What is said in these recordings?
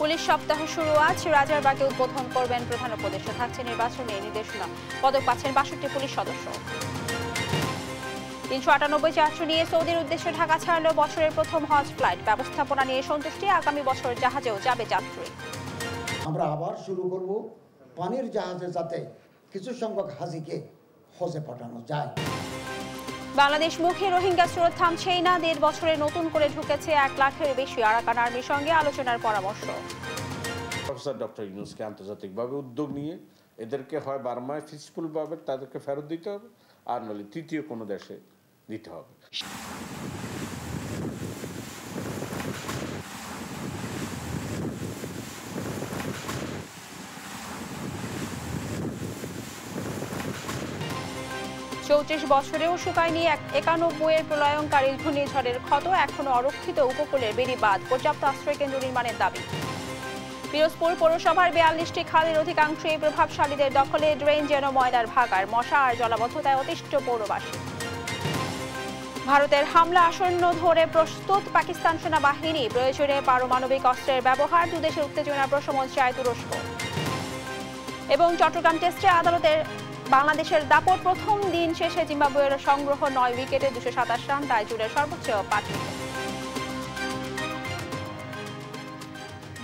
Police সপ্তাহ শুরু আজ। রাজারবাগে উদ্বোধন করবেন প্রধান উপদেষ্টা। থাকছে নির্বাচনী নির্দেশনা। পদক পাচ্ছেন ৬২ পুলিশ সদস্য। ৩৯৮ যাত্রী নিয়ে সৌদির উদ্দেশ্যে ঢাকা ছাড়ল বছরের প্রথম হজ ফ্লাইট। ব্যবস্থাপনা নিয়ে সন্তুষ্টি। আগামী বছর জাহাজেও যাবে যাত্রী। আমরা আবার শুরু করব পানির জাহাজে, যাতে কিছু সংখ্যক হাজিকে হজে পাঠানো যায়। বাংলাদেশ মুখে রোহিঙ্গা স্রোত থামছেই না। ১.৫ বছরে নতুন করে ঢুকেছে ১ লাখের বেশি। আরাকান আর্মির সঙ্গে আলোচনার পরামর্শ। প্রফেসর ডক্টর ইউনূসকে আন্তর্জাতিকভাবে উদ্যোগ নিয়ে এদেরকে হয় বার্মায় পিসফুলভাবে তাদেরকে ফেরত দিতে হবে, আর নইলে তৃতীয় কোনো দেশে দিতে হবে। চৌত্রিশ বছরেও শুকায়নি ৯১ প্রলয়ঙ্কারী ঘূর্ণিঝড়ের ক্ষত। এখনো অরক্ষিত উপকূলের বেড়িবাঁধ। পর্যাপ্ত আশ্রয় কেন্দ্র নির্মাণের দাবি। পিরোজপুর পৌরসভার ৪২টি খালের অধিকাংশই প্রভাবশালীদের দখলে। ড্রেন যেন ময়দার ভাগাড়। মশা আর জলাবদ্ধতায় অতিষ্ঠ পৌরবাসী। ভারতের হামলা আসন্ন ধরে প্রস্তুত পাকিস্তান সেনাবাহিনী। প্রয়োজনে পারমাণবিক অস্ত্রের ব্যবহার। দুদেশের উত্তেজনা প্রশমন চায় তুরস্ক। এবং চট্টগ্রাম টেস্টে আদালতের বাংলাদেশের দাপট। প্রথম দিন শেষে জিম্বাবুয়ের সংগ্রহ ৯ উইকেটে ২২৭ রান। তাই জুড়ে সর্বোচ্চ ৫ উইকেট।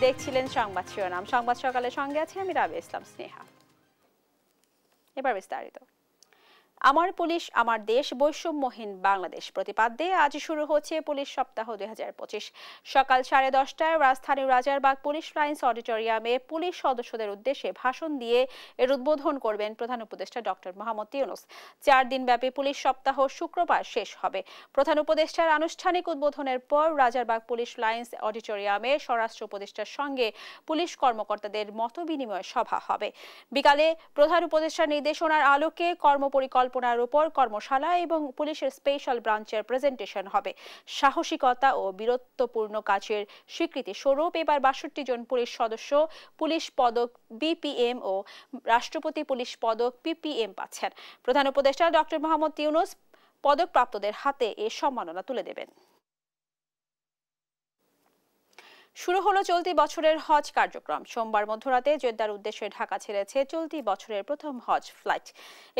দেখছিলেন সংবাদ শিরোনাম। সংবাদ সকালের সঙ্গে আছে আমি রাবি ইসলাম স্নেহা। এবার বিস্তারিত। আমার পুলিশ আমার দেশ, বৈষম্যহীন বাংলাদেশ প্রতিপাদ্যে আজ শুরু হচ্ছে পুলিশ সপ্তাহ ২০২৫। সকাল 10:30টায় রাজধানীর রাজারবাগ পুলিশ লাইন্স অডিটোরিয়ামে পুলিশ সদস্যদের উদ্দেশ্যে ভাষণ দিয়ে এর উদ্বোধন করবেন প্রধান উপদেষ্টা ডক্টর মোহাম্মদ ইউনূস। ৪ দিনব্যাপী পুলিশ সপ্তাহ শুক্রবার শেষ হবে। প্রধান উপদেষ্টার আনুষ্ঠানিক উদ্বোধনের পর রাজারবাগ পুলিশ লাইন্স অডিটোরিয়ামে স্বরাষ্ট্র উপদেষ্টার সঙ্গে পুলিশ কর্মকর্তাদের মতবিনিময় সভা হবে। বিকালে প্রধান উপদেষ্টার নির্দেশনার আলোকে কর্মপরিকল্পনার উপর কর্মশালা এবং পুলিশের স্পেশাল ব্রাঞ্চের প্রেজেন্টেশন হবে। সাহসিকতা ও বীরত্বপূর্ণ কাজের স্বীকৃতি স্বরূপ এবার ৬২ জন পুলিশ সদস্য পুলিশ পদক বিপিএম ও রাষ্ট্রপতি পুলিশ পদক পিপিএম পাচ্ছেন। প্রধান উপদেষ্টা ডক্টর মোহাম্মদ ইউনূস পদকপ্রাপ্তদের হাতে এ সম্মাননা তুলে দেবেন। শুরু হলো চলতি বছরের হজ কার্যক্রম। সোমবার মধ্যরাতে জেদ্দার উদ্দেশ্যে ঢাকা ছেড়েছে চলতি বছরের প্রথম হজ ফ্লাইট।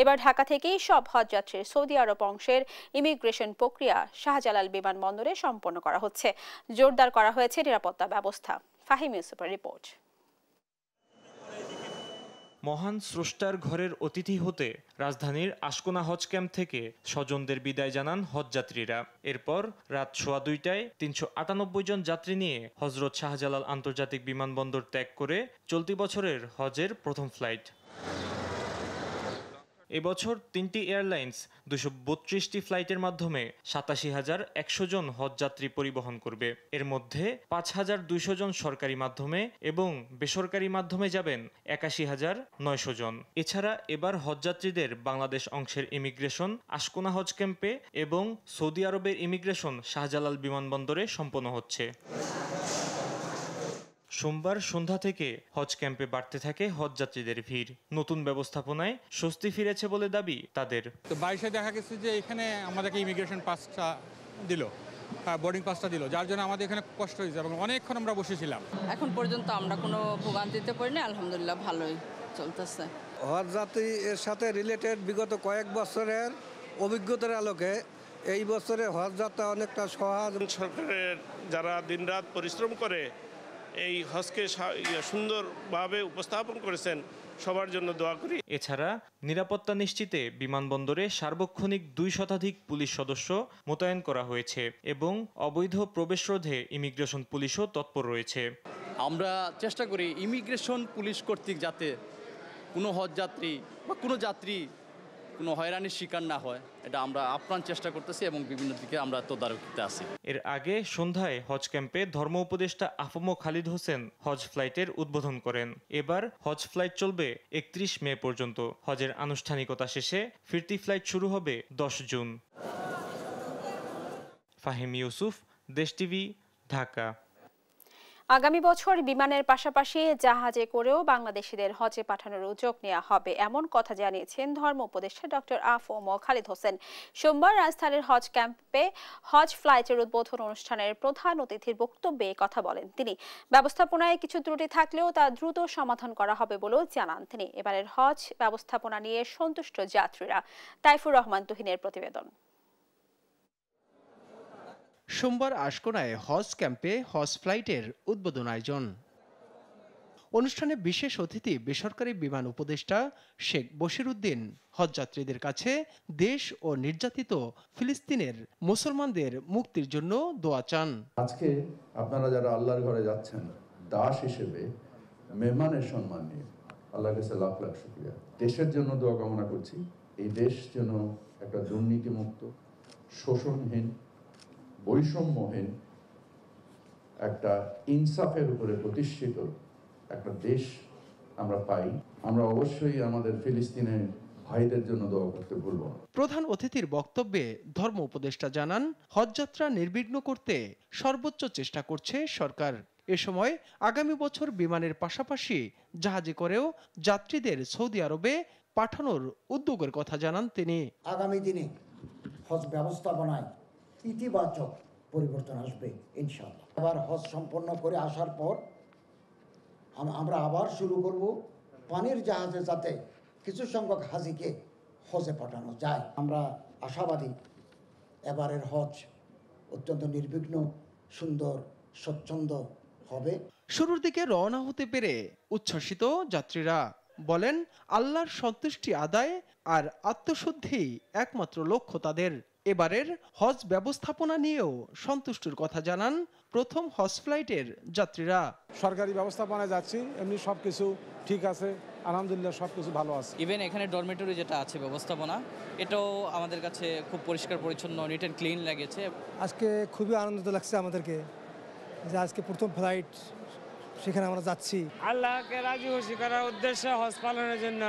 এবার ঢাকা থেকেই সব হজযাত্রীর সৌদি আরব অংশের ইমিগ্রেশন প্রক্রিয়া শাহজালাল বিমানবন্দরে সম্পন্ন করা হচ্ছে। জোরদার করা হয়েছে নিরাপত্তা ব্যবস্থা। ফাহিম ইউসুফের রিপোর্ট। মহান স্রষ্টার ঘরের অতিথি হতে রাজধানীর আশকোনা হজ ক্যাম্প থেকে স্বজনদের বিদায় জানান হজযাত্রীরা। এরপর রাত 2:15টায় ৩৯৮ জন যাত্রী নিয়ে হজরত শাহজালাল আন্তর্জাতিক বিমানবন্দর ত্যাগ করে চলতি বছরের হজের প্রথম ফ্লাইট। এবছর 3টি এয়ারলাইন্স 232টি ফ্লাইটের মাধ্যমে ৮৭,১০০ জন হজযাত্রী পরিবহন করবে। এর মধ্যে ৫,২০০ জন সরকারি মাধ্যমে এবং বেসরকারি মাধ্যমে যাবেন ৮১,৯০০ জন। এছাড়া এবার হজযাত্রীদের বাংলাদেশ অংশের ইমিগ্রেশন আশকোনা হজ ক্যাম্পে এবং সৌদি আরবের ইমিগ্রেশন শাহজালাল বিমানবন্দরে সম্পন্ন হচ্ছে। সোমবার সন্ধ্যা থেকে হজ ক্যাম্পে বাড়তে থাকে হজযাত্রীদের ভিড়। নতুন ব্যবস্থাপনায় স্বস্তি ফিরেছে বলে দাবি তাদের। তো 22-এ দেখা গেছে যে এখানে আমাদেরকে ইমিগ্রেশন পাসটা দিল, বোর্ডিং পাসটা দিল, যার জন্য আমাদের এখানে কষ্ট হয়েছে এবং অনেকক্ষণ আমরা বসেছিলাম। এখন পর্যন্ত আমরা কোনো ভোগান্তিতে পড়িনি, আলহামদুলিল্লাহ ভালোই চলতেছে। হজযাত্রী এর সাথে রিলেটেড বিগত কয়েক বছরের অভিজ্ঞতার আলোকে এই বছরে হজযাত্রা অনেকটা সহজ। সরকারের যারা দিনরাত পরিশ্রম করে এই হজকে সুন্দরভাবে উপস্থাপন করেছেন, সবার জন্য দোয়া করি। এছাড়া নিরাপত্তা নিশ্চিতে বিমানবন্দরে সার্বক্ষণিক 2 শতাধিক পুলিশ সদস্য মোতায়েন করা হয়েছে এবং অবৈধ প্রবেশ রোধে ইমিগ্রেশন পুলিশও তৎপর রয়েছে। আমরা চেষ্টা করি ইমিগ্রেশন পুলিশ কর্তৃক যাতে কোনো হজযাত্রী বা কোনো যাত্রী কোনো হয়রানির শিকার না হয়, এটা আমরা আপ্রাণ চেষ্টা করতেছি এবং বিভিন্ন দিকে আমরা তদারকিতে আছি। এর আগে সন্ধ্যায় হজ ক্যাম্পে ধর্ম উপদেষ্টা আফম খালিদ হোসেন হজ ফ্লাইটের উদ্বোধন করেন। এবার হজ ফ্লাইট চলবে 31 মে পর্যন্ত। হজের আনুষ্ঠানিকতা শেষে ফিরতি ফ্লাইট শুরু হবে 10 জুন। ফাহিম ইউসুফ, দেশ টিভি, ঢাকা। আগামী বছর বিমানের পাশাপাশি জাহাজে করেও বাংলাদেশিদের হজে পাঠানোর উদ্যোগ নেওয়া হবে, এমন কথা জানিয়েছেন ধর্ম উপদেষ্টা ডক্টর আ.ফ.ম. খালিদ হোসেন। সোমবার রাজধানীর হজ ক্যাম্পে হজ ফ্লাইটের উদ্বোধন অনুষ্ঠানের প্রধান অতিথির বক্তব্যে কথা বলেন তিনি। ব্যবস্থাপনায় কিছু ত্রুটি থাকলেও তা দ্রুত সমাধান করা হবে বলেও জানান তিনি। এবারের হজ ব্যবস্থাপনা নিয়ে সন্তুষ্ট যাত্রীরা। তাইফুর রহমান তুহিনের প্রতিবেদন। সোমবার আশকোনায় হজ ক্যাম্পে হজ ফ্লাইটের উদ্বোধন আয়োজন। অনুষ্ঠানে বিশেষ অতিথি বেসরকারি বিমান উপদেষ্টা শেখ বশিরউদ্দিন হজযাত্রীদের কাছে দেশ ও নির্যাতিত ফিলিস্তিনের মুসলমানদের মুক্তির জন্য দোয়া চান। আজকে আপনারা যারা আল্লাহর ঘরে যাচ্ছেন দাস হিসেবে মেহমানের সম্মান নিয়ে আল্লাহর কাছে লাখ লাখ শুকরিয়া। দেশের জন্য দোয়া কামনা করছি, এই দেশ যেন একটা দুর্নীতিমুক্ত, শোষণহীন, বৈষম্যহীন, একটা ইনসাফের উপরে প্রতিষ্ঠিত একটা দেশ আমরা পাই। আমরা অবশ্যই আমাদের ফিলিস্তিনের ভাইদের জন্য দোয়া করতে ভুলব না। প্রধান অতিথির বক্তব্যে ধর্ম উপদেষ্টা জানান, হজযাত্রা নির্বিঘ্ন করতে সর্বোচ্চ চেষ্টা করছে সরকার। এ সময় আগামী বছর বিমানের পাশাপাশি জাহাজে করেও যাত্রীদের সৌদি আরবে পাঠানোর উদ্যোগের কথা জানান তিনি। আগামী দিনে হজ ব্যবস্থাপনায় ইতিবাচক পরিবর্তন আসবে ইনশাআল্লাহ। আবার হজ সম্পন্ন করে আসার পর আমরা আবার শুরু করব পানির জাহাজে, যাতে কিছু সংখ্যক হাজিকে হজে পাঠানো যায়। আমরা আশাবাদী এবারের হজ অত্যন্ত নির্বিঘ্ন, সুন্দর, স্বচ্ছন্দ হবে। শুরুর দিকে রওনা হতে পেরে উচ্ছ্বসিত যাত্রীরা বলেন, আল্লাহর সন্তুষ্টি আদায় আর আত্মশুদ্ধি একমাত্র লক্ষ্য তাদের। এবারের হজ ব্যবস্থাপনা নিয়েও সন্তুষ্টির কথা জানান প্রথম হজ ফ্লাইটের যাত্রীরা। সরকারি ব্যবস্থাপনায় যাচ্ছি, এমনি সবকিছু ঠিক আছে, আলহামদুলিল্লাহ সবকিছু ভালো আছে। ইভেন এখানে ডরমেটরি যেটা আছে ব্যবস্থাপনা, এটাও আমাদের কাছে খুব পরিষ্কার পরিচ্ছন্ন, নিট অ্যান্ড ক্লিন লেগেছে। আজকে খুবই আনন্দিত লাগছে আমাদেরকে যে আজকে প্রথম ফ্লাইট, সেখানে আমরা যাচ্ছি। আল্লাহকে রাজি খুশি করার উদ্দেশ্যে হজ পালনের জন্য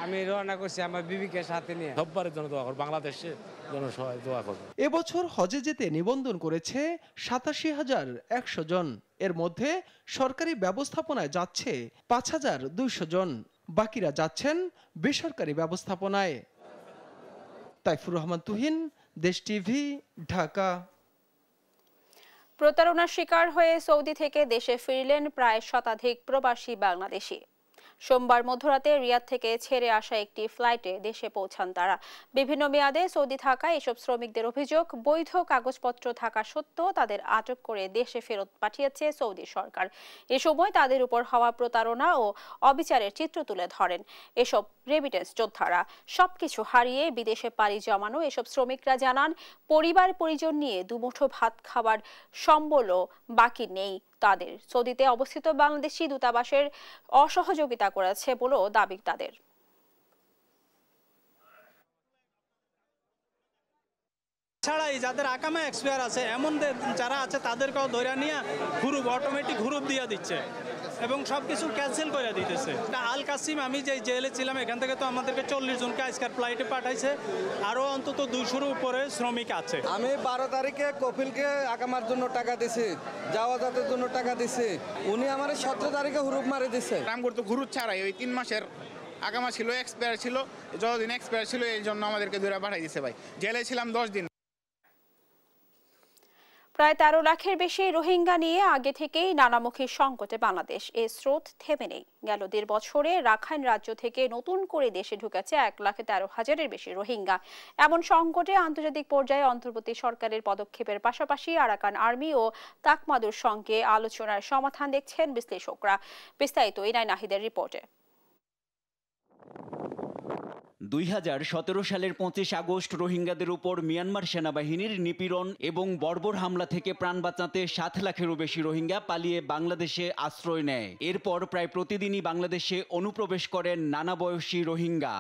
আমি রওনা করছি আমার বিবিকে সাথে নিয়ে। সববারের জন্য দোয়া করব, বাংলাদেশে জন্য সবাই দোয়া করব। এবছর হজে যেতে নিবন্ধন করেছে ৮৭,১০০ জন। এর মধ্যে সরকারি ব্যবস্থাপনায় যাচ্ছে ৫,২০০ জন, বাকিরা যাচ্ছেন বেসরকারি ব্যবস্থাপনায়। তাইফুর রহমান তুহিন, দেশ টিভি, ঢাকা। প্রতারণার শিকার হয়ে সৌদি থেকে দেশে ফিরলেন প্রায় শতাধিক প্রবাসী বাংলাদেশি। সোমবার মধ্যরাতে রিয়াদ থেকে ছেড়ে আসা একটি ফ্লাইটে দেশে পৌঁছান তারা। বিভিন্ন মেয়াদে সৌদি থাকা এসব শ্রমিকদের অভিযোগ, বৈধ কাগজপত্র থাকা সত্ত্বেও তাদের আটক করে দেশে ফেরত পাঠিয়েছে সৌদি সরকার। এ সময় তাদের উপর হওয়া প্রতারণা ও অবিচারের চিত্র তুলে ধরেন এসব রেমিটেন্স যোদ্ধারা। সবকিছু হারিয়ে বিদেশে পাড়ি জমানো এসব শ্রমিকরা জানান, পরিবার পরিজন নিয়ে দুমুঠো ভাত খাবার সম্বলও বাকি নেই তাদের। সৌদিতে অবস্থিত বাংলাদেশি দূতাবাসের অসহযোগিতা করেছে বলেও দাবি তাদের। ছাড়াই যাদের আকামা এক্সপায়ার আছে, এমন যারা আছে তাদেরকেও ধরে নিয়ে গ্রুপ অটোমেটিক গ্রুপ দিয়ে দিচ্ছে এবং সবকিছু ক্যান্সেল করে দিতেছে। আল কাসিম, আমি যে জেলে ছিলাম, এখান থেকে তো আমাদেরকে 40 জনকে আজকের ফ্লাইটে পাঠাইছে, আরও অন্তত 200-র উপরে শ্রমিক আছে। আমি 12 তারিখে কপিলকে আকামার জন্য টাকা দিছি, যাওয়া যাতের জন্য টাকা দিছি, উনি আমার 17 তারিখে হুরুপ মারি দিচ্ছে। নাম করতো ঘুরুত ছাড়াই ওই 3 মাসের আকামা ছিল, এক্সপায়ার ছিল, যতদিন এক্সপায়ার ছিল এই জন্য আমাদেরকে দূরে পাঠাই দিছে। ভাই জেলে ছিলাম 10 দিন। প্রায় 13 লাখের বেশি রোহিঙ্গা নিয়ে আগে থেকেই নানামুখী সংকটে বাংলাদেশ। এই স্রোত থেমে নেই। গেল 1.5 বছরে রাখাইন রাজ্য থেকে নতুন করে দেশে ঢুকেছে 1,13,000-এর বেশি রোহিঙ্গা। এমন সংকটে আন্তর্জাতিক পর্যায়ে অন্তর্বর্তী সরকারের পদক্ষেপের পাশাপাশি আরাকান আর্মি ও তাকমাদুর সঙ্গে আলোচনার সমাধান দেখছেন বিশ্লেষকরা। বিস্তারিত ইনাই নাহিদের রিপোর্টে। 2017 সালের 25 আগস্ট রোহিঙ্গাদের উপর মিয়ানমার সেনাবাহিনীর নিপীড়ন এবং বর্বর হামলা থেকে প্রাণ বাঁচাতে 7 লাখেরও বেশি রোহিঙ্গা পালিয়ে বাংলাদেশে আশ্রয় নেয়। এরপর প্রায় প্রতিদিনই বাংলাদেশে অনুপ্রবেশ করেন নানা বয়সী রোহিঙ্গা।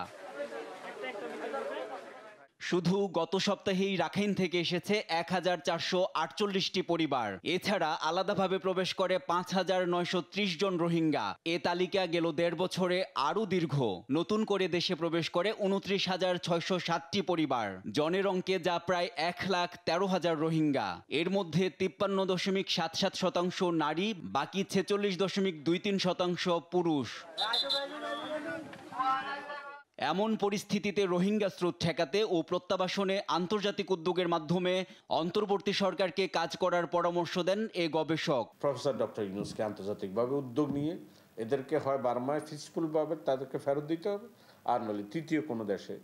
শুধু গত সপ্তাহেই রাখাইন থেকে এসেছে 1448টি পরিবার। এছাড়া আলাদাভাবে প্রবেশ করে 5930 জন রোহিঙ্গা। এ তালিকা গেল 1.5 বছরে আরও দীর্ঘ। নতুন করে দেশে প্রবেশ করে 29,607টি পরিবার। জনের অঙ্কে যা প্রায় 1,13,000 রোহিঙ্গা। এর মধ্যে 53.77% নারী, বাকি 46.23% পুরুষ। এমন পরিস্থিতিতে রোহিঙ্গা স্রোত ঠেকাতে ও প্রত্যাবাসনে আন্তর্জাতিক উদ্যোগের মাধ্যমে অন্তর্বর্তী সরকারকে কাজ করার পরামর্শ দেন এ গবেষক। প্রফেসর ডক্টর ইউনূসকে আন্তর্জাতিকভাবে উদ্যোগ নিয়ে এদেরকে হয় বার্মায় পিসফুলভাবে তাদেরকে ফেরত দিতে হবে, আর নইলে তৃতীয় কোনো দেশে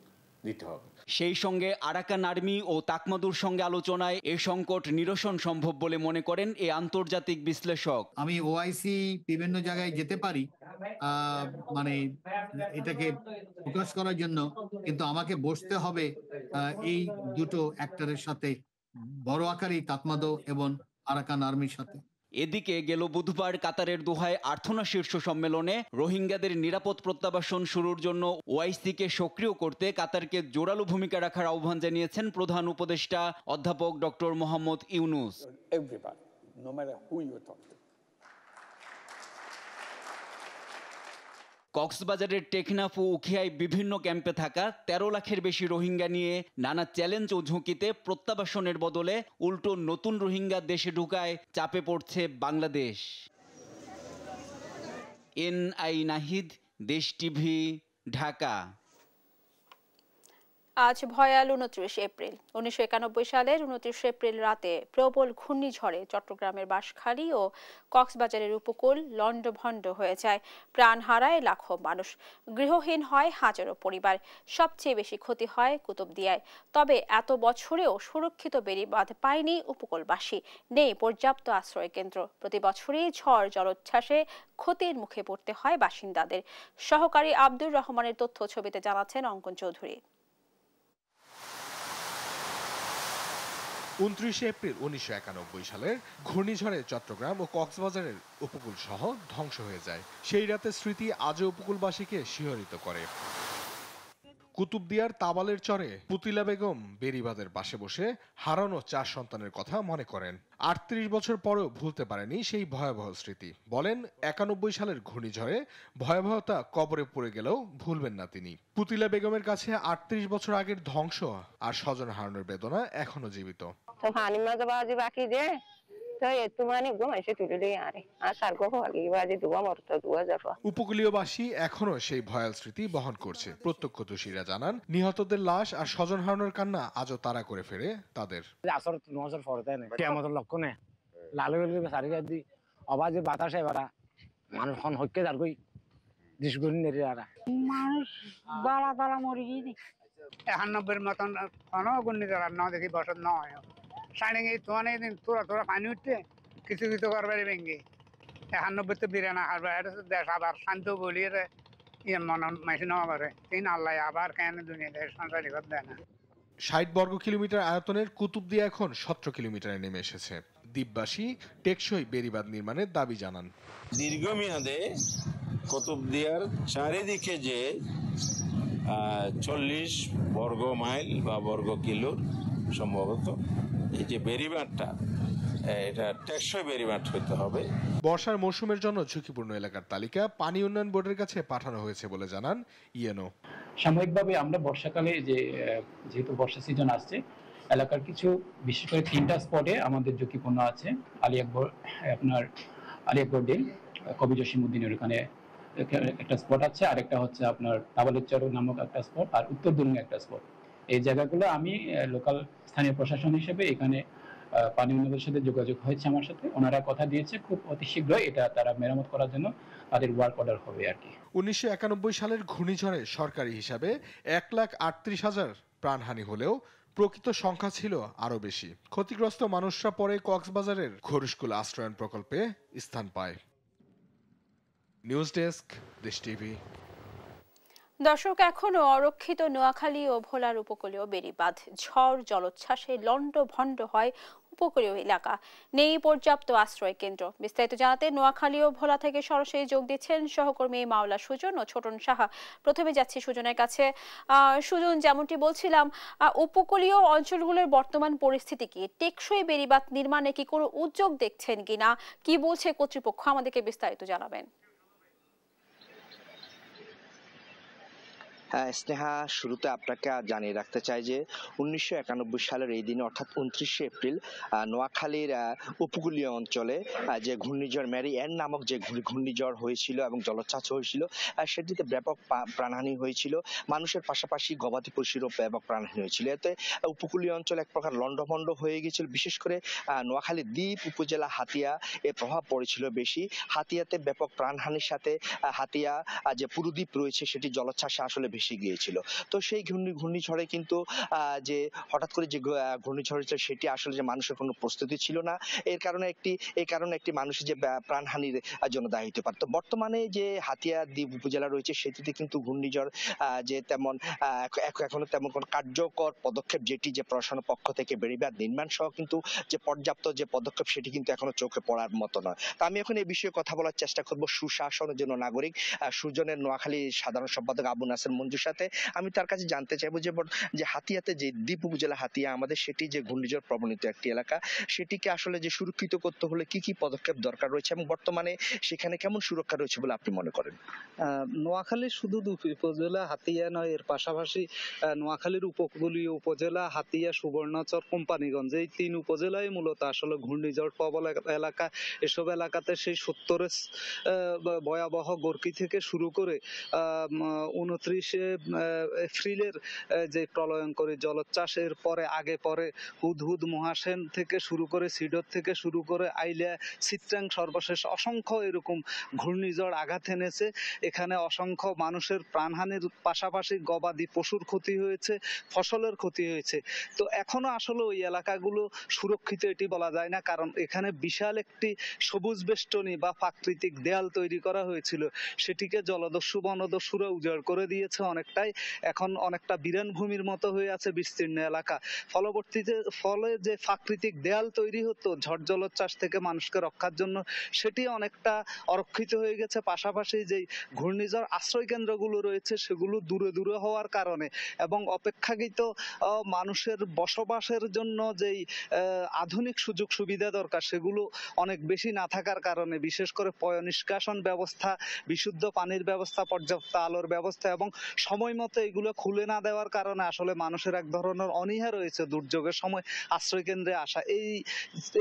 দিতে হবে। সেই সঙ্গে আরাকান আর্মি ও তাকমাদুর সঙ্গে আলোচনায় এ সংকট নিরসন সম্ভব বলে মনে করেন এ আন্তর্জাতিক বিশ্লেষক। আমি ওআইসি বিভিন্ন জায়গায় যেতে পারি মানে এটাকে ফোকাস করার জন্য, কিন্তু আমাকে বসতে হবে এই দুটো অ্যাক্টরের সাথে, বড় আকারেই তাকমাদো এবং আরাকান আর্মির সাথে। এদিকে গেল বুধবার কাতারের দোহায় আর্থনা শীর্ষ সম্মেলনে রোহিঙ্গাদের নিরাপদ প্রত্যাবাসন শুরুর জন্য ওআইসিকে সক্রিয় করতে কাতারকে জোরালো ভূমিকা রাখার আহ্বান জানিয়েছেন প্রধান উপদেষ্টা অধ্যাপক ডক্টর মোহাম্মদ ইউনূস। কক্সবাজারের টেকনাফ ও উখিয়ায় বিভিন্ন ক্যাম্পে থাকা 13 লাখের বেশি রোহিঙ্গা নিয়ে নানা চ্যালেঞ্জ ও ঝুঁকিতে প্রত্যাবাসনের বদলে উল্টো নতুন রোহিঙ্গা দেশে ঢুকায় চাপে পড়ছে বাংলাদেশ। এনআই নাহিদ, দেশ টিভি, ঢাকা। আজ ভয়াল 29 এপ্রিল। 1991 সালের 29 এপ্রিল রাতে প্রবল ঘূর্ণিঝড়ে চট্টগ্রামের বাঁশখালী ও কক্সবাজারের উপকূল লণ্ডভণ্ড হয়ে যায়। প্রাণ হারায় লাখো মানুষ, গৃহহীন হয় হাজারো পরিবার। সবচেয়ে বেশি ক্ষতি হয় কুতুবদিয়ায়। তবে এত বছরেও সুরক্ষিত বেড়িবাঁধ পায়নি উপকূলবাসী, নেই পর্যাপ্ত আশ্রয় কেন্দ্র। প্রতি বছরই ঝড় জলোচ্ছ্বাসে ক্ষতির মুখে পড়তে হয় বাসিন্দাদের। সহকারী আব্দুর রহমানের তথ্য ছবিতে জানাচ্ছেন অঙ্কন চৌধুরী। 29 এপ্রিল 1991 সালের ঘূর্ণিঝড়ে চট্টগ্রাম ও কক্সবাজারের উপকূল সহ ধ্বংস হয়ে যায়। সেই রাতের স্মৃতি আজও উপকূলবাসীকে শিহরিত করে। কুতুবদিয়ার তাবালের চরে পুতিলা বেগম বেড়িবাঁধের পাশে বসে হারানো 4 সন্তানের কথা মনে করেন। 38 বছর পরেও ভুলতে পারেনি সেই ভয়াবহ স্মৃতি। বলেন 91 সালের ঘূর্ণিঝড়ে ভয়াবহতা কবরে পড়ে গেলেও ভুলবেন না তিনি। পুতিলা বেগমের কাছে 38 বছর আগের ধ্বংস আর স্বজন হারানোর বেদনা এখনো জীবিত। উপকূলীয়বাসী এখনো সেই ভয়াল স্মৃতি বহন করছে। প্রত্যক্ষদর্শীরা জানান, নিহতদের লাশ আর স্বজন হারানোর কান্না আজও তাড়া করে ফেরে তাদের। বাতাসে মানুষ হইকে যার কই মানুষ বালা তালা মরি গিয়ে 91 মতন কোনো ঘূর্ণিঝড় না দেখি বছর নয় সাইনিং এই তোনে দিন তোরা তোরা পানি উঠতে কিছু কিছু করবে ভেঙে 91 তো বিরানা আর দেশ আবার শান্ত বলিয়ে ইয়ে মন মাইসি নেওয়া করে তিন আল্লাহ আবার কেন দুনিয়া দেশ সংসারী করতে দেয় না। 60 বর্গ কিলোমিটার আয়তনের কুতুবদিয়া এখন 17 কিলোমিটারে নেমে এসেছে। দ্বীপবাসী টেকসই বেড়িবাঁধ নির্মাণের দাবি জানান। দীর্ঘমেয়াদে কুতুবদিয়ার চারিদিকে যে 40 বর্গ মাইল বা বর্গ কিলোর সম্ভবত এই যে বেড়িবাঁধটা, এটা টেকসই বেড়িবাঁধ হতে হবে। বর্ষার মৌসুমের জন্য ঝুঁকিপূর্ণ এলাকার তালিকা পানি উন্নয়ন বোর্ডের কাছে পাঠানো হয়েছে বলে জানান ইয়েনো। সাময়িকভাবে আমরা বর্ষাকালে যেহেতু বর্ষা সিজন আসছে, এলাকার কিছু বিশেষ করে 3টা স্পটে আমাদের ঝুঁকিপূর্ণ আছে। আলী আকবর ডেল, কবি জসিমউদ্দিনের ওখানে একটা স্পট আছে, আরেকটা হচ্ছে আপনার তাবালের চর নামক একটা স্পট, আর উত্তর দুর্গে একটা স্পট। এই জায়গাগুলো আমি লোকাল স্থানীয় প্রশাসন হিসেবে এখানে পানি উন্নয়নের সাথে যোগাযোগ হয়েছে আমার সাথে। ওনারা কথা দিয়েছে খুব অতি শীঘ্রই এটা তারা মেরামত করার জন্য তাদের ওয়ার্ক অর্ডার হবে আর কি। 1991 সালের ঘূর্ণিঝড়ে সরকারি হিসাবে 1,38,000 প্রাণহানি হলেও প্রকৃত সংখ্যা ছিল আরো বেশি। ক্ষতিগ্রস্ত মানুষরা পরে কক্সবাজারের ঘরুশকুল আশ্রয়ন প্রকল্পে স্থান পায়। নিউজ ডেস্ক, দেশ টিভি। দর্শক, এখনো অরক্ষিত নোয়াখালী ও ভোলার উপকূলীয় বেড়িবাঁধ ঝড় জলোচ্ছ্বাসে লন্ডভন্ড হয় উপকূলীয় এলাকা, নেই পর্যাপ্ত আশ্রয় কেন্দ্র। বিস্তারিত জানাতে নোয়াখালী ও ভোলা থেকে সরাসরি যোগ দিচ্ছেন সহকর্মী মাওলা সুজন ও ছোটন সাহা। প্রথমে যাচ্ছি সুজনের কাছে। সুজন, যেমনটি বলছিলাম, উপকূলীয় অঞ্চলগুলোর বর্তমান পরিস্থিতি কি? টেকসই বেড়িবাঁধ নির্মাণে কি কোনো উদ্যোগ দেখছেন কিনা, কি বলছে কর্তৃপক্ষ, আমাদেরকে বিস্তারিত জানাবেন। স্নেহা, শুরুতে আপনাকে জানিয়ে রাখতে চাই যে 1991 সালের এই দিনে অর্থাৎ 29শে এপ্রিল নোয়াখালীর উপকূলীয় অঞ্চলে যে ঘূর্ণিঝড় ম্যারি অ্যান নামক যে ঘূর্ণিঝড় হয়েছিল এবং জলোচ্ছ্বাস হয়েছিল, সেটিতে ব্যাপক প্রাণহানি হয়েছিল। মানুষের পাশাপাশি গবাদি পশুরও ব্যাপক প্রাণহানি হয়েছিল। এতে উপকূলীয় অঞ্চল এক প্রকার লন্ডভন্ড হয়ে গিয়েছিল। বিশেষ করে নোয়াখালী দ্বীপ উপজেলা হাতিয়া এর প্রভাব পড়েছিল বেশি। হাতিয়াতে ব্যাপক প্রাণহানির সাথে হাতিয়া যে পুরুদ্বীপ রয়েছে সেটি জলোচ্ছ্বাসে আসলে ভেসে গিয়েছিল। তো সেই ঘূর্ণিঝড়ে কিন্তু যে হঠাৎ করে যে ঘূর্ণিঝড় হয়েছিল সেটি আসলে যে মানুষের কোনো প্রস্তুতি ছিল না। এই কারণে একটি মানুষের যে প্রাণহানির জন্য দায়ী হতে পারত। বর্তমানে যে হাতিয়া দ্বীপ উপজেলা রয়েছে সেটিতে কিন্তু ঘূর্ণিঝড় যে তেমন এখনো তেমন কোনো কার্যকর পদক্ষেপ যেটি যে প্রশাসনের পক্ষ থেকে বেড়িবাঁধ নির্মাণ সহ কিন্তু যে পর্যাপ্ত যে পদক্ষেপ সেটি কিন্তু এখনো চোখে পড়ার মতো নয়। তো আমি এখন এই বিষয়ে কথা বলার চেষ্টা করব সুশাসনের জন্য নাগরিক সুজনের নোয়াখালী সাধারণ সম্পাদক আবু নাসের মঞ্জুর সাথে। আমি তার কাছে জানতে চাইবো যে হাতিয়াতে যে দ্বীপ উপজেলা হাতিয়া আমাদের, সেটি যে ঘূর্ণিঝড় প্রবণিত একটি এলাকা, সেটিকে আসলে যে সুরক্ষিত করতে হলে কি কি পদক্ষেপ দরকার রয়েছে এবং বর্তমানে সেখানে কেমন সুরক্ষা রয়েছে বলে আপনি মনে করেন? নোয়াখালী শুধু উপজেলা হাতিয়া নয়, এর পাশাপাশি নোয়াখালীর উপকূলীয় উপজেলা হাতিয়া, সুবর্ণচর, কোম্পানিগঞ্জ, এই 3 উপজেলায় মূলত আসলে ঘূর্ণিঝড় প্রবল এলাকা। এসব এলাকাতে সেই 70-এর ভয়াবহ গর্কি থেকে শুরু করে 29শে এপ্রিলের যে প্রলয়ঙ্করী জলোচ্ছ্বাসের পরে আগে পরে হুদহুদ, মহাসেন থেকে শুরু করে সিডর থেকে শুরু করে আইলা, চিত্রাং, সর্বশেষ অসংখ্য এরকম ঘূর্ণিঝড় আঘাত এনেছে। এখানে অসংখ্য মানুষের প্রাণহানির পাশাপাশি গবাদি পশুর ক্ষতি হয়েছে, ফসলের ক্ষতি হয়েছে। তো এখনো আসলে ওই এলাকাগুলো সুরক্ষিত এটি বলা যায় না, কারণ এখানে বিশাল একটি সবুজ বেষ্টনী বা প্রাকৃতিক দেয়াল তৈরি করা হয়েছিল। সেটিকে জলদস্যু বনদস্যুরা উজাড় করে দিয়েছে অনেকটাই। এখন অনেকটা বিরান ভূমির মতো হয়ে আছে বিস্তীর্ণ এলাকা। ফলে যে প্রাকৃতিক দেয়াল তৈরি হতো ঝড় জলোচ্ছ্বাস থেকে মানুষকে রক্ষার জন্য, সেটি অনেকটা অরক্ষিত হয়ে গেছে। পাশাপাশি যেই ঘূর্ণিঝড় আশ্রয় কেন্দ্রগুলো রয়েছে সেগুলো দূরে দূরে হওয়ার কারণে এবং অপেক্ষাকৃত মানুষের বসবাসের জন্য যেই আধুনিক সুযোগ সুবিধা দরকার সেগুলো অনেক বেশি না থাকার কারণে, বিশেষ করে পয়ঃনিষ্কাশন ব্যবস্থা, বিশুদ্ধ পানির ব্যবস্থা, পর্যাপ্ত আলোর ব্যবস্থা এবং সময় মতো এগুলো খুলে না দেওয়ার কারণে আসলে মানুষের এক ধরনের অনীহা রয়েছে দুর্যোগের সময় আশ্রয় কেন্দ্রে আসা।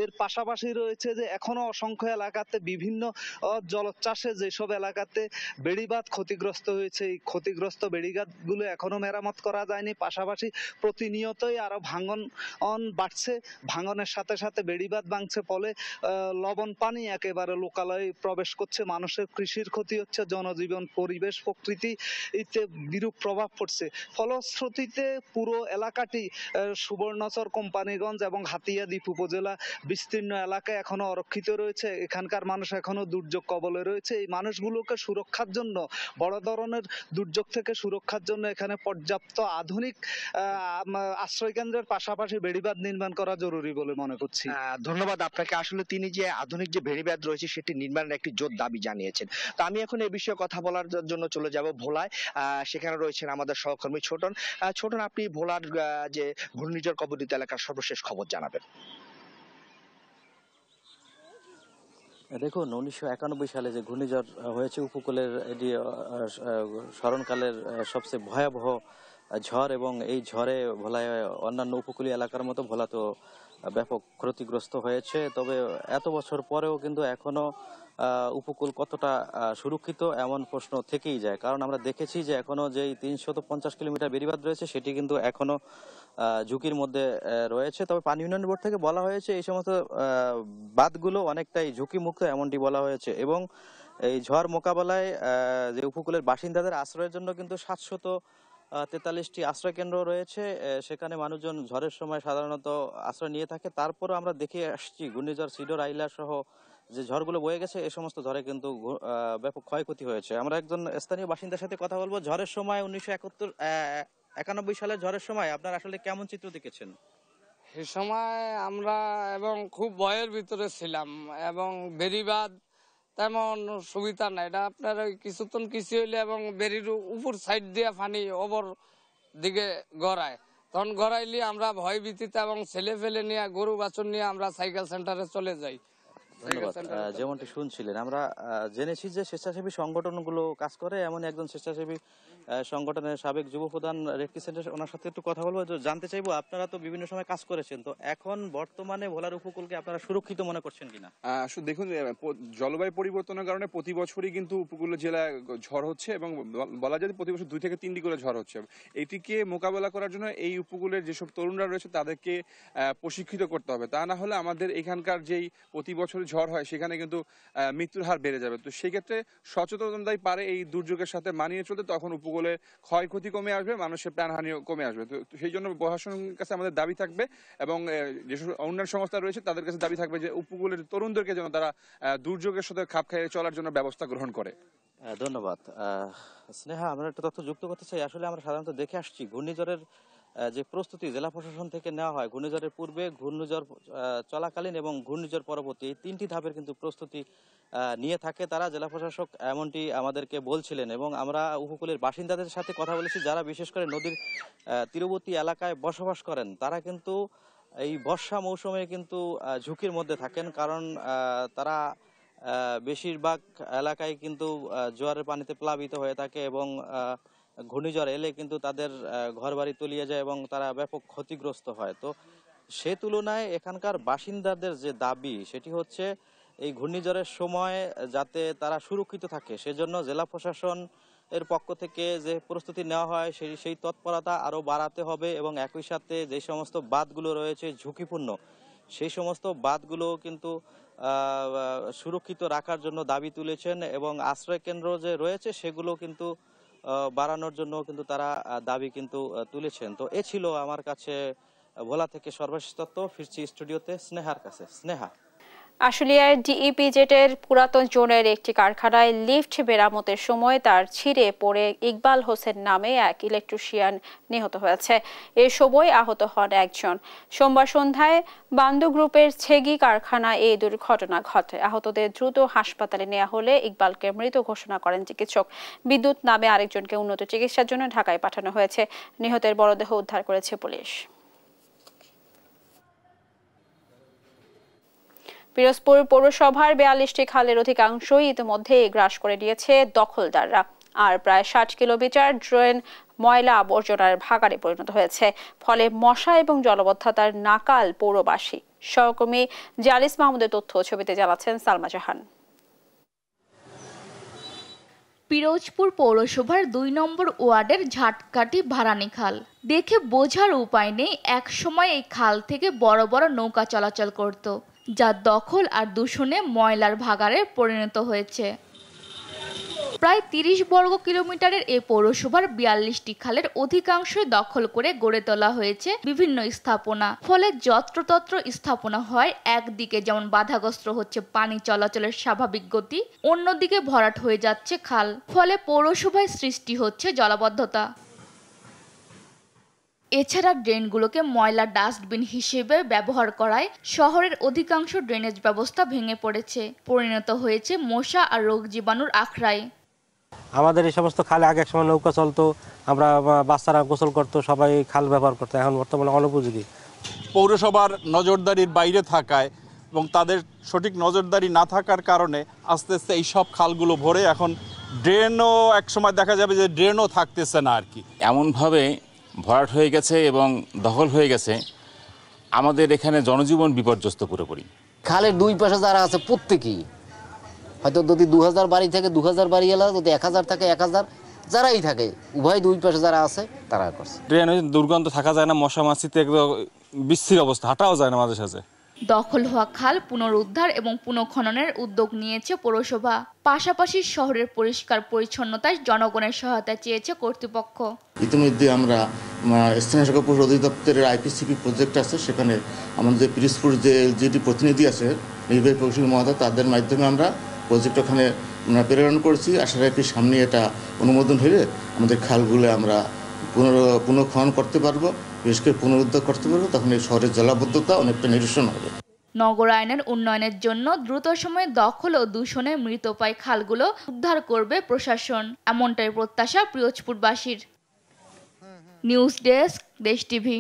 এর পাশাপাশি রয়েছে যে এখনো অসংখ্য এলাকাতে বিভিন্ন জলোচ্ছ্বাসে যেসব এলাকাতে বেড়িবাঁধ ক্ষতিগ্রস্ত হয়েছে, এই ক্ষতিগ্রস্ত বেড়িবাঁধগুলো এখনো মেরামত করা যায়নি। পাশাপাশি প্রতিনিয়তই আরো ভাঙন বাড়ছে, ভাঙনের সাথে সাথে বেড়িবাঁধ ভাঙছে, ফলে লবণ পানি একেবারে লোকালয়ে প্রবেশ করছে, মানুষের কৃষির ক্ষতি হচ্ছে, জনজীবন, পরিবেশ, প্রকৃতি এতে বিরূপ প্রভাব পড়ছে। ফলশ্রুতিতে পুরো এলাকাটি সুবর্ণচর, কোম্পানিগঞ্জ এবং হাতিয়া দ্বীপ উপজেলা বিস্তীর্ণ এলাকায় এখনো অরক্ষিত রয়েছে। এখানকার মানুষ এখনো দুর্যোগ কবলে রয়েছে। এই মানুষগুলোকে সুরক্ষার জন্য, বড় ধরনের দুর্যোগ থেকে সুরক্ষার জন্য এখানে পর্যাপ্ত আধুনিক আশ্রয় কেন্দ্রের পাশাপাশি বেড়িবাঁধ নির্মাণ করা জরুরি বলে মনে করছি। ধন্যবাদ আপনাকে। আসলে তিনি যে আধুনিক যে বেড়িবাঁধ রয়েছে সেটি নির্মাণের একটি জোর দাবি জানিয়েছেন। তো আমি এখন এই বিষয়ে কথা বলার জন্য চলে যাব ভোলায়। সেখানে রয়েছেন আমাদের সহকর্মী ছোটন। ছোটন, আপনি ভোলার যে ঘূর্ণিঝড় কবলিত এলাকার সর্বশেষ খবর জানাবেন। দেখুন, 1991 সালে যে ঘূর্ণিঝড় হয়েছে উপকূলের, এটি স্মরণকালের সবচেয়ে ভয়াবহ ঝড় এবং এই ঝড়ে ভোলায় অন্যান্য উপকূলীয় এলাকার মতো ভোলা তো ব্যাপক ক্ষতিগ্রস্ত হয়েছে। তবে এত বছর পরেও কিন্তু এখনো উপকূল কতটা সুরক্ষিত এমন প্রশ্ন থেকেই যায়, কারণ আমরা দেখেছি যে এখনো যেই 350 কিলোমিটার বেড়িবাঁধ রয়েছে সেটি কিন্তু এখনো ঝুঁকির মধ্যে রয়েছে। তবে পানি উন্নয়ন বোর্ড থেকে বলা হয়েছে এই সমস্ত বাঁধগুলো অনেকটাই ঝুঁকিমুক্ত, এমনটি বলা হয়েছে। এবং এই ঝড় মোকাবেলায় যে উপকূলের বাসিন্দাদের আশ্রয়ের জন্য কিন্তু 743টি আশ্রয় কেন্দ্র রয়েছে। সেখানে মানুষজন ঝড়ের সময় সাধারণত আশ্রয় নিয়ে থাকে। তারপরও আমরা দেখে আসছি ঘূর্ণিঝড় সিডর, আইলা সহ যে ঝড়গুলো বয়ে গেছে এই সমস্ত ঝড়ে কিন্তু ব্যাপক ক্ষয়ক্ষতি হয়েছে। আমরা একজন স্থানীয় বাসিন্দার সাথে কথা বলবো। ঝড়ের সময় 1991 সালের ঝড়ের সময় আপনারা আসলে কেমন চিত্র দেখেছেন? সে সময় আমরা এবং খুব ভয়ের ভিতরে ছিলাম এবং বেড়িবাঁধ তেমন সুবিধা নাই। এটা আপনার ওই কিছুক্ষণ কিছু হইলে এবং বেড়ির উপর সাইড দিয়ে পানি ওপর দিকে গড়ায়, তখন গড়াইলে আমরা ভয় ভীতিতে এবং ছেলে ফেলে নিয়ে গরু বাছুর নিয়ে আমরা সাইকেল সেন্টারে চলে যাই। ধন্যবাদ। যেমনটি শুনছিলেন, আমরা জেনেছি যে স্বেচ্ছাসেবী সংগঠনগুলো কাজ করে, এমন একজন স্বেচ্ছাসেবী সংগঠনের সাবেক যুব প্রধান রেক্কি সেন্টার, ওনার সাথে একটু কথা বলবো। জানতে চাইবো আপনারা তো বিভিন্ন সময় কাজ করেছেন, তো এখন বর্তমানে ভোলার উপকূলকে আপনারা সুরক্ষিত মনে করছেন কিনা? আসলে দেখুন, জলবায়ু পরিবর্তনের কারণে প্রতি বছরই কিন্তু উপকূলীয় জেলায় ঝড় হচ্ছে এবং বলা যায় প্রতি বছর 2 থেকে 3টি করে ঝড় হচ্ছে। এটিকে মোকাবেলা করার জন্য এই উপকূলের যেসব তরুণরা রয়েছে তাদেরকে প্রশিক্ষিত করতে হবে, তা না হলে আমাদের এখানকার যেই প্রতি বছর ঝড় হয় সেখানে কিন্তু মৃত্যুর হার বেড়ে যাবে। তো সেই ক্ষেত্রে সচেতনতাই পারে এই দুর্যোগের সাথে মানিয়ে চলতে, তখন উপকূলে ক্ষয়ক্ষতি কমে আসবে, মানুষের প্রাণহানিও কমে আসবে। তো সেই জন্য প্রশাসনের কাছে আমাদের দাবি থাকবে এবং যেসব উন্নয়ন সংস্থা রয়েছে তাদের কাছে দাবি থাকবে যে উপকূলের তরুণদেরকে যেন তারা দুর্যোগের সাথে খাপ খাইয়ে চলার জন্য ব্যবস্থা গ্রহণ করে। ধন্যবাদ। স্নেহা, আমরা একটা তথ্য যুক্ত করতে চাই। আসলে আমরা সাধারণত দেখে আসছি ঘূর্ণিঝড়ের যে প্রস্তুতি জেলা প্রশাসন থেকে নেওয়া হয়, ঘূর্ণিঝড়ের পূর্বে, ঘূর্ণিঝড় চলাকালীন এবং ঘূর্ণিঝড় পরবর্তী, এই 3টি ধাপের কিন্তু প্রস্তুতি নিয়ে থাকে তারা। জেলা প্রশাসক এমনটি আমাদেরকে বলছিলেন এবং আমরা উপকূলের বাসিন্দাদের সাথে কথা বলেছি, যারা বিশেষ করে নদীর তীরবর্তী এলাকায় বসবাস করেন। তারা কিন্তু এই বর্ষা মৌসুমে কিন্তু ঝুঁকির মধ্যে থাকেন, কারণ তারা বেশিরভাগ এলাকায় কিন্তু জোয়ারের পানিতে প্লাবিত হয়ে থাকে এবং ঘূর্ণিঝড় এলে কিন্তু তাদের ঘরবাড়ি তলিয়ে যায় এবং তারা ব্যাপক ক্ষতিগ্রস্ত হয়। তো সে তুলনায় এখানকার বাসিন্দাদের যে দাবি সেটি হচ্ছে এই ঘূর্ণিঝড়ের সময় যাতে তারা সুরক্ষিত থাকে, সেজন্য জেলা প্রশাসন এর পক্ষ থেকে যে প্রস্তুতি নেওয়া হয় সেই তৎপরতা আরও বাড়াতে হবে এবং একই সাথে যে সমস্ত বাঁধগুলো রয়েছে ঝুঁকিপূর্ণ, সেই সমস্ত বাঁধগুলো কিন্তু সুরক্ষিত রাখার জন্য দাবি তুলেছেন এবং আশ্রয় কেন্দ্র যে রয়েছে সেগুলো কিন্তু বাড়ানোর জন্য কিন্তু তারা দাবি কিন্তু তুলেছেন। তো এ ছিল আমার কাছে ভোলা থেকে সর্বশেষ তথ্য। ফিরছি স্টুডিওতে স্নেহার কাছে। স্নেহা, আশুলিয়ার ডিইপিজেডের পুরাতন জোনের একটি কারখানায় লিফট মেরামতের সময় তার ছিঁড়ে পড়ে ইকবাল হোসেন নামে এক ইলেকট্রিশিয়ান নিহত হয়েছে। এ সময় আহত হন একজন। সোমবার সন্ধ্যায় বান্দু গ্রুপের ছেগি কারখানা এই দুর্ঘটনা ঘটে। আহতদের দ্রুত হাসপাতালে নেওয়া হলে ইকবালকে মৃত ঘোষণা করেন চিকিৎসক। বিদ্যুৎ নামে আরেকজনকে উন্নত চিকিৎসার জন্য ঢাকায় পাঠানো হয়েছে। নিহতের মরদেহ উদ্ধার করেছে পুলিশ। পিরোজপুর পৌরসভার 42টি খালের অধিকাংশই ইতিমধ্যে গ্রাস করে নিয়েছে দখলদাররা, আর প্রায় 60 কিলোমিটার ড্রেন ময়লা আবর্জনার ভাগাড়ে পরিণত হয়েছে। ফলে মশা এবং জলবদ্ধতার নাকাল পৌরবাসী। সহকর্মী জালিস মাহমুদের তথ্য ছবিতে জানাচ্ছেন সালমা জাহান। পিরোজপুর পৌরসভার 2 নম্বর ওয়ার্ডের ঝাটকাটি ভারানি খাল দেখে বোঝার উপায় নেই, এক সময় এই খাল থেকে বড় বড় নৌকা চলাচল করত, যা দখল আর দূষণে ময়লার ভাগাড়ে পরিণত হয়েছে। প্রায় 30 বর্গ কিলোমিটারের এই পৌরসভার 42টি খালের অধিকাংশই দখল করে গড়ে তোলা হয়েছে বিভিন্ন স্থাপনা। ফলে যত্রতত্র স্থাপনা হয়, একদিকে যেমন বাধাগ্রস্ত হচ্ছে পানি চলাচলের স্বাভাবিক গতি, অন্যদিকে ভরাট হয়ে যাচ্ছে খাল। ফলে পৌরসভায় সৃষ্টি হচ্ছে জলাবদ্ধতা। এছাড়া ড্রেনগুলোকে ময়লা ডাস্টবিন হিসেবে ব্যবহার করায় শহরের অধিকাংশ ড্রেনেজ ব্যবস্থা ভেঙে পড়েছে, পরিণত হয়েছে মশা আর রোগ জীবাণুর আখড়ায়। আমাদের এই সমস্ত খালে আগে এক সময় নৌকা চলতো, আমরা বাচ্চারা গোসল করতো, সবাই খাল ব্যবহার করতো, এখন বর্তমানে অনুপযোগী। পৌরসভার নজরদারির বাইরে থাকায় এবং তাদের সঠিক নজরদারি না থাকার কারণে আস্তে আস্তে এই সব খালগুলো ভরে এখন ড্রেনও এক সময় দেখা যাবে যে ড্রেনও থাকতেছে না আর কি। এমনভাবে ভরাট হয়ে গেছে এবং দখল হয়ে গেছে, আমাদের এখানে জনজীবন বিপর্যস্ত পুরোপুরি। খালের 2 পাশে যারা আছে প্রত্যেকেই হয়তো যদি 2000 বাড়ি থেকে 2000 বাড়ি এলা, যদি 1000 থাকে 1000, যারাই থাকে উভয় 2 পাশে যারা আছে তারা করছে। ড্রেনে দুর্গন্ধ থাকা যায় না, মশা মাছিতে একদম বিশ্রী অবস্থা, হাঁটাও যায় না মাঝে সাঝে। দখল হওয়া খাল পুনরুদ্ধার এবং পুনঃখননের উদ্যোগ নিয়েছে পৌরসভা। পাশাপাশি শহরের পরিষ্কার পরিচ্ছন্নতায় জনগণের সহায়তা চেয়েছে কর্তৃপক্ষ। ইতিমধ্যে আমরা স্থানীয় শাখা পরিষদ অধিদপ্তরের আইপিসিপি প্রজেক্ট আছে, সেখানে আমাদের পিরিজপুর যে এলজিডি প্রতিনিধি আছে নির্বাহী প্রকৌশলী মহোদয়, তাদের মাধ্যমে আমরা প্রজেক্ট ওখানে প্রেরণ করছি। আশা রাখি সামনে এটা অনুমোদন হলে আমাদের খালগুলো আমরা পুনঃখনন করতে পারবো, বিশেষ করে পুনরুদ্ধার করতে পারবো। তখন এই শহরের জলাবদ্ধতা অনেকটা নিরসন হবে। নগরায়নের উন্নয়নের জন্য দ্রুত সময়ে দখল ও দূষণে মৃতপ্রায় খালগুলো উদ্ধার করবে প্রশাসন, এমনটাই প্রত্যাশা পিরোজপুরবাসীর। নিউজ ডেস্ক, দেশ টিভি।